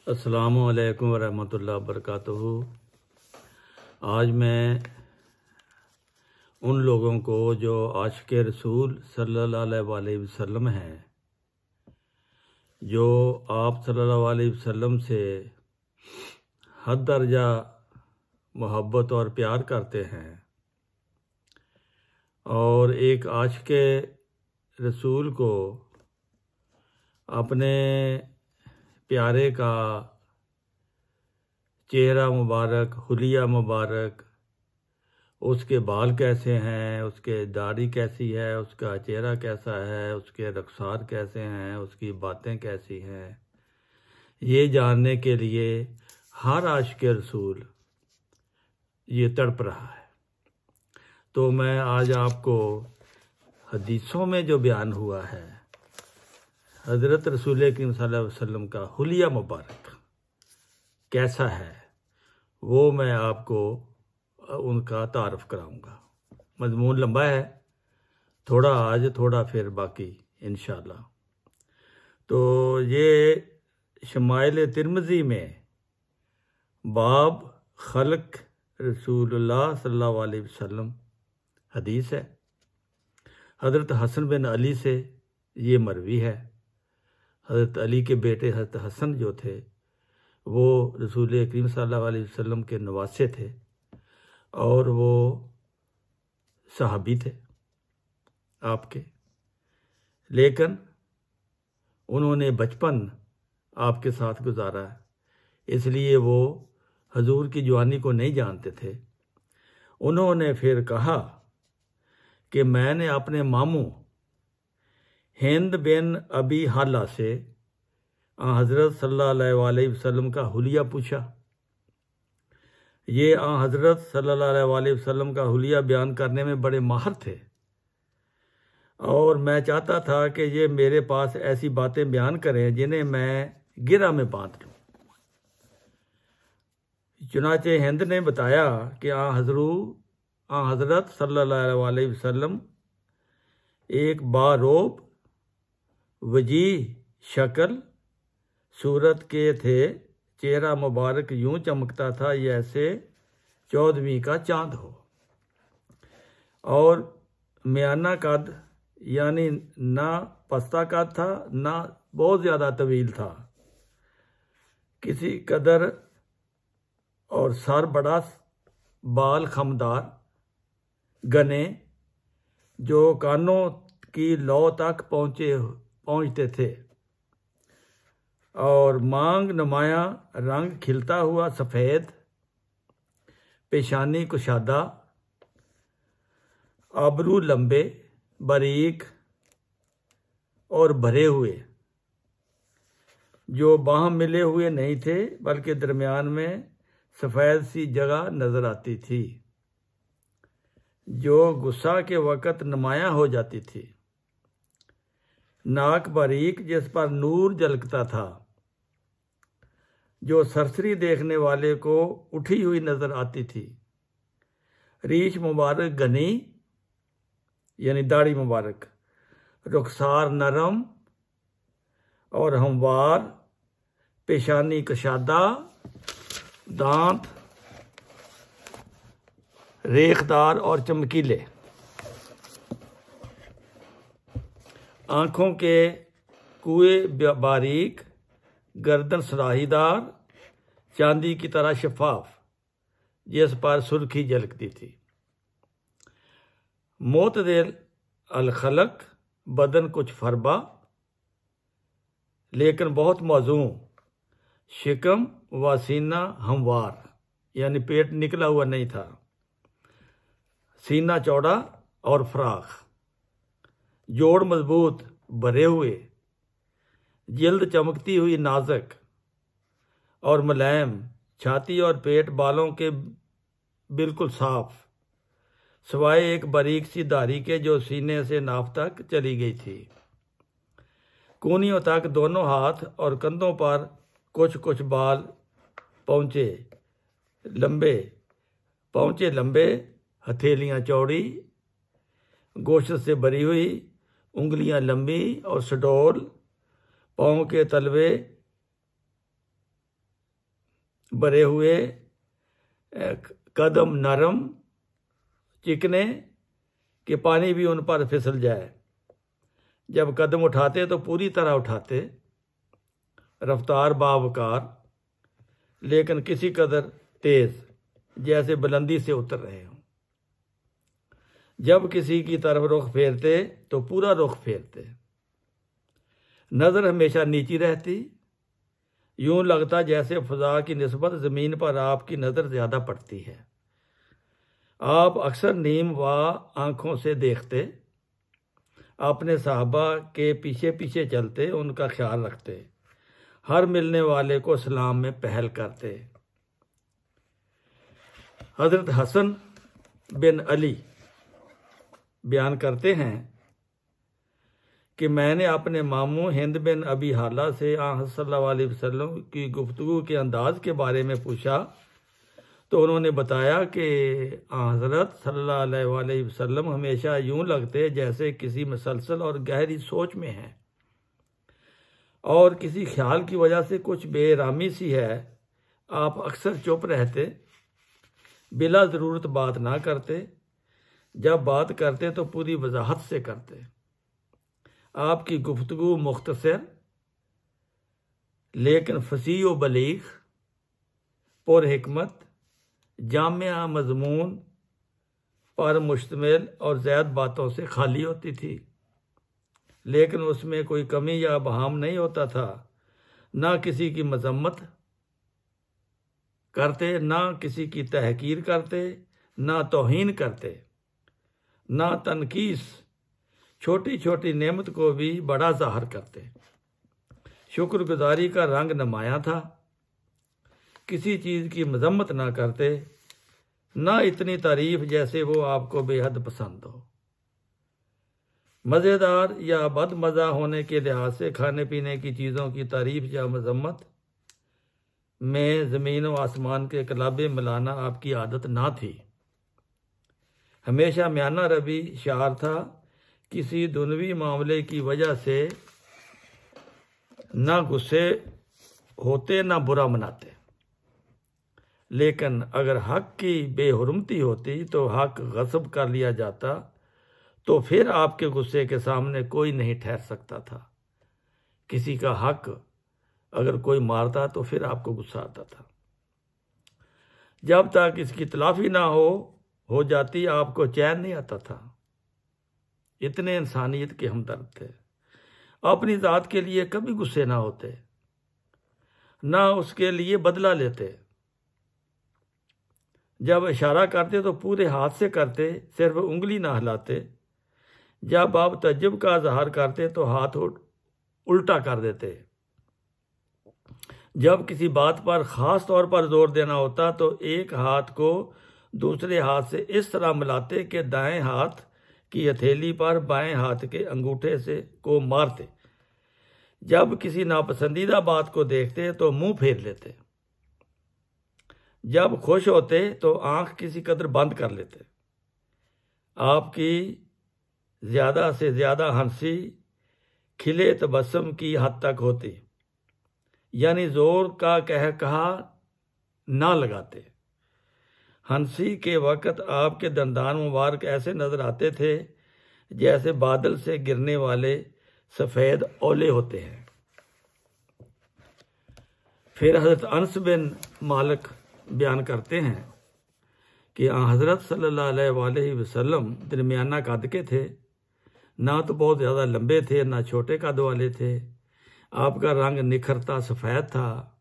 अस्सलामु अलैकुम वरहमतुल्लाहि वबरकातुहू। आज मैं उन लोगों को जो आशिक़े रसूल सल्लल्लाहु अलैहि वसल्लम हैं, जो आप सल्लल्लाहु अलैहि वसल्लम से हद दर्जा मोहब्बत और प्यार करते हैं, और एक आशिक़े रसूल को अपने प्यारे का चेहरा मुबारक, हुलिया मुबारक, उसके बाल कैसे हैं, उसके दाढ़ी कैसी है, उसका चेहरा कैसा है, उसके रखसार कैसे हैं, उसकी बातें कैसी हैं, ये जानने के लिए हर आशिक़े रसूल ये तड़प रहा है। तो मैं आज आपको हदीसों में जो बयान हुआ है हज़रत रसूल करीम सल्लल्लाहु अलैहि वसल्लम का हुलिया मुबारक कैसा है, वो मैं आपको उनका तारफ़ कराऊंगा। मज़मून लंबा है, थोड़ा आज थोड़ा फिर बाकी इंशाअल्लाह। तो ये शमाइल तिरमिज़ी में बाब खल्क़ रसूलुल्लाह सल्लल्लाहु अलैहि वसल्लम हदीस है। हज़रत हसन बिन अली से ये मरवी है। हज़रत अली के बेटे हज़रत हसन जो थे वो रसूल करीम सल्लल्लाहु अलैहि वसल्लम के नवासे थे और वो सहाबी थे आपके, लेकिन उन्होंने बचपन आपके साथ गुजारा है, इसलिए वो हजूर की जवानी को नहीं जानते थे। उन्होंने फिर कहा कि मैंने अपने मामू हिंद बिन अबी हाला से हज़रत सल्लल्लाहु अलैहि वसल्लम का हुलिया पूछा। ये हज़रत सल्लल्लाहु अलैहि वसल्लम का हुलिया बयान करने में बड़े माहिर थे, और मैं चाहता था कि ये मेरे पास ऐसी बातें बयान करें जिन्हें मैं गिरा में बांध लूँ। चुनाचे हिंद ने बताया कि हज़रत सल्लल्लाहु अलैहि वसल्लम एक बारोब वजी शक्ल सूरत के थे, चेहरा मुबारक यूं चमकता था जैसे 14वीं का चांद हो, और म्याना कद यानी ना पस्ता कद था ना बहुत ज़्यादा तवील था, किसी कदर, और सर बड़ा, बाल खमदार घने जो कानों की लौ तक पहुँचते थे, और मांग नुमाया रंग खिलता हुआ सफ़ेद, पेशानी कुशादा, आबरू लंबे बारीक और भरे हुए, जो बाह मिले हुए नहीं थे बल्कि दरमियान में सफ़ेद सी जगह नज़र आती थी जो गुस्सा के वक़्त नुमाया हो जाती थी। नाक बारीक जिस पर नूर झलकता था, जो सरसरी देखने वाले को उठी हुई नजर आती थी। रीश मुबारक घनी यानी दाढ़ी मुबारक, रुखसार नरम और हमवार, पेशानी कशादा, दांत रेखदार और चमकीले, आँखों के कुएं बारीक, गर्दन सराहीदार, चांदी की तरह शफाफ जिस पर सुर्खी झलकती थी। मोतदिल अलखलक, बदन कुछ फरबा लेकिन बहुत मौजूम, शिकम व सीना हमवार यानी पेट निकला हुआ नहीं था, सीना चौड़ा और फराख, जोड़ मजबूत भरे हुए, जिल्द चमकती हुई नाजुक और मुलायम, छाती और पेट बालों के बिल्कुल साफ, सिवाय एक बारीक सी दाढ़ी के जो सीने से नाफ तक चली गई थी। कूनियों तक दोनों हाथ और कंधों पर कुछ कुछ बाल पहुँचे लंबे, हथेलियाँ चौड़ी, गोश्त से भरी हुई, उंगलियां लंबी और सडोल, पाँव के तलवे भरे हुए, कदम नरम चिकने कि पानी भी उन पर फिसल जाए। जब कदम उठाते तो पूरी तरह उठाते, रफ्तार बावकार लेकिन किसी कदर तेज, जैसे बुलंदी से उतर रहे हों। जब किसी की तरफ रुख फेरते तो पूरा रुख फेरते। नज़र हमेशा नीची रहती, यूं लगता जैसे फ़ज़ा की निस्बत ज़मीन पर आपकी नज़र ज़्यादा पड़ती है। आप अक्सर नीम व आँखों से देखते, अपने साहबा के पीछे पीछे चलते, उनका ख्याल रखते, हर मिलने वाले को सलाम में पहल करते। हज़रत हसन बिन अली बयान करते हैं कि मैंने अपने मामू हिंद बिन अबी हाला से सल्लल्लाहु अलैहि वसल्लम की गुफ्तगू के अंदाज के बारे में पूछा तो उन्होंने बताया कि हज़रत सल्लल्लाहु अलैहि वसल्लम हमेशा यूं लगते जैसे किसी मसलसल और गहरी सोच में हैं और किसी ख्याल की वजह से कुछ बेरामी सी है। आप अक्सर चुप रहते, बिला ज़रूरत बात ना करते, जब बात करते तो पूरी वजाहत से करते। आपकी गुफ्तगू मुख्तसर लेकिन फसीह व बलीग, पुर हिकमत, जामिया मजमून पर मुश्तमिल और ज़्यादा बातों से खाली होती थी, लेकिन उसमें कोई कमी या बहाम नहीं होता था। ना किसी की मजम्मत करते, ना किसी की तहकीर करते, ना तौहीन करते, ना तनकीस, छोटी छोटी नेमत को भी बड़ा ज़ाहिर करते। शुक्रगुजारी का रंग नुमाया था, किसी चीज़ की मजम्मत ना करते, ना इतनी तारीफ जैसे वो आपको बेहद पसंद हो। मज़ेदार या बदमज़ा होने के लिहाज से खाने पीने की चीज़ों की तारीफ या मजम्मत में ज़मीन व आसमान के कलाबे मिलाना आपकी आदत ना थी। हमेशा म्याना रवि शार था, किसी दुनवी मामले की वजह से ना गुस्से होते ना बुरा मनाते, लेकिन अगर हक की बेहुरमती होती तो हक गस्ब कर लिया जाता तो फिर आपके गुस्से के सामने कोई नहीं ठहर सकता था। किसी का हक अगर कोई मारता तो फिर आपको गुस्सा आता था। जब तक इसकी तलाफी ना हो जाती आपको चैन नहीं आता था। इतने इंसानियत के हमदर्द थे, अपनी ज़ात के लिए कभी गुस्से ना होते, ना उसके लिए बदला लेते। जब इशारा करते तो पूरे हाथ से करते, सिर्फ उंगली ना हिलाते। जब आप तज्जुब का इज़हार करते तो हाथ उल्टा कर देते। जब किसी बात पर ख़ास तौर पर जोर देना होता तो एक हाथ को दूसरे हाथ से इस तरह मिलाते कि दाएं हाथ की हथेली पर बाएं हाथ के अंगूठे से को मारते। जब किसी नापसंदीदा बात को देखते तो मुंह फेर लेते। जब खुश होते तो आंख किसी कदर बंद कर लेते। आपकी ज़्यादा से ज़्यादा हंसी खिले तबस्सुम की हद तक होती, यानी जोर का कहा ना लगाते। हंसी के वक़्त आपके दंदान मुबारक ऐसे नज़र आते थे जैसे बादल से गिरने वाले सफ़ेद ओले होते हैं। फिर हज़रत अनस बिन मालिक बयान करते हैं कि हज़रत सल्लल्लाहु अलैहि वसल्लम दरमियाना कद के थे, ना तो बहुत ज़्यादा लंबे थे ना छोटे कद वाले थे। आपका रंग निखरता सफ़ेद था,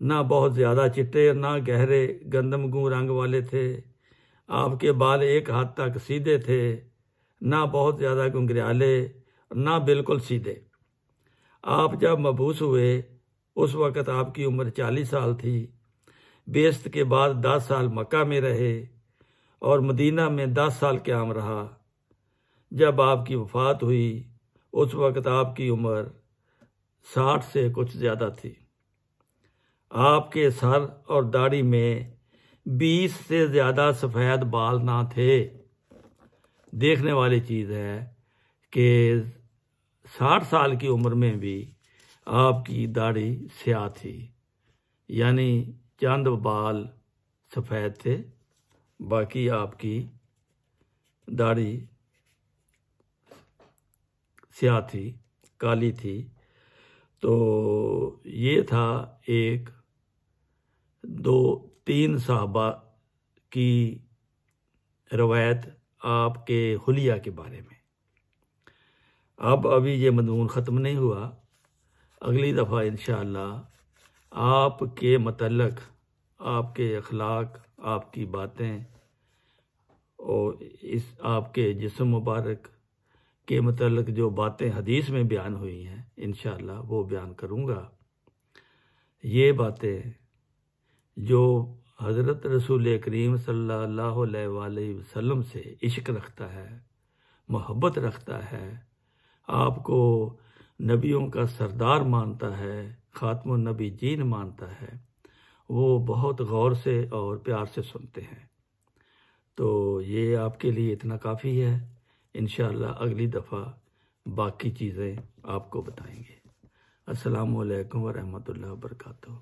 ना बहुत ज़्यादा चिट्टे ना गहरे गंदमगू रंग वाले थे। आपके बाल एक हद तक सीधे थे, ना बहुत ज़्यादा घुंघराले ना बिल्कुल सीधे। आप जब मबूस हुए उस वक़्त आपकी उम्र 40 साल थी। बेस्त के बाद 10 साल मक्का में रहे और मदीना में 10 साल क़याम रहा। जब आपकी वफ़ात हुई उस वक़्त आपकी उम्र 60 से कुछ ज़्यादा थी। आपके सर और दाढ़ी में 20 से ज़्यादा सफ़ेद बाल ना थे। देखने वाली चीज़ है कि 60 साल की उम्र में भी आपकी दाढ़ी स्याह थी। यानी चंद बाल सफ़ेद थे, बाकी आपकी दाढ़ी स्याह थी, काली थी। तो ये था एक 2-3 साहबा की रवायत आपके हुलिया के बारे में। अब अभी ये मज़मून ख़त्म नहीं हुआ, अगली दफ़ा इंशाअल्लाह आपके मतलब, आपके अखलाक, आपकी बातें और इस आपके जिस्म मुबारक के मतलब जो बातें हदीस में बयान हुई हैं इंशाअल्लाह वो बयान करूँगा। ये बातें जो हज़रत रसूल करीम सल्लल्लाहु अलैहि वसल्लम से इश्क रखता है, मोहब्बत रखता है, आपको नबियों का सरदार मानता है, ख़ातमुन नबीयीन मानता है, वो बहुत गौर से और प्यार से सुनते हैं। तो ये आपके लिए इतना काफ़ी है। इंशाअल्लाह अगली दफ़ा बाकी चीज़ें आपको बताएंगे। अस्सलामु अलैकुम व रहमतुल्लाहि व बरकातुहू।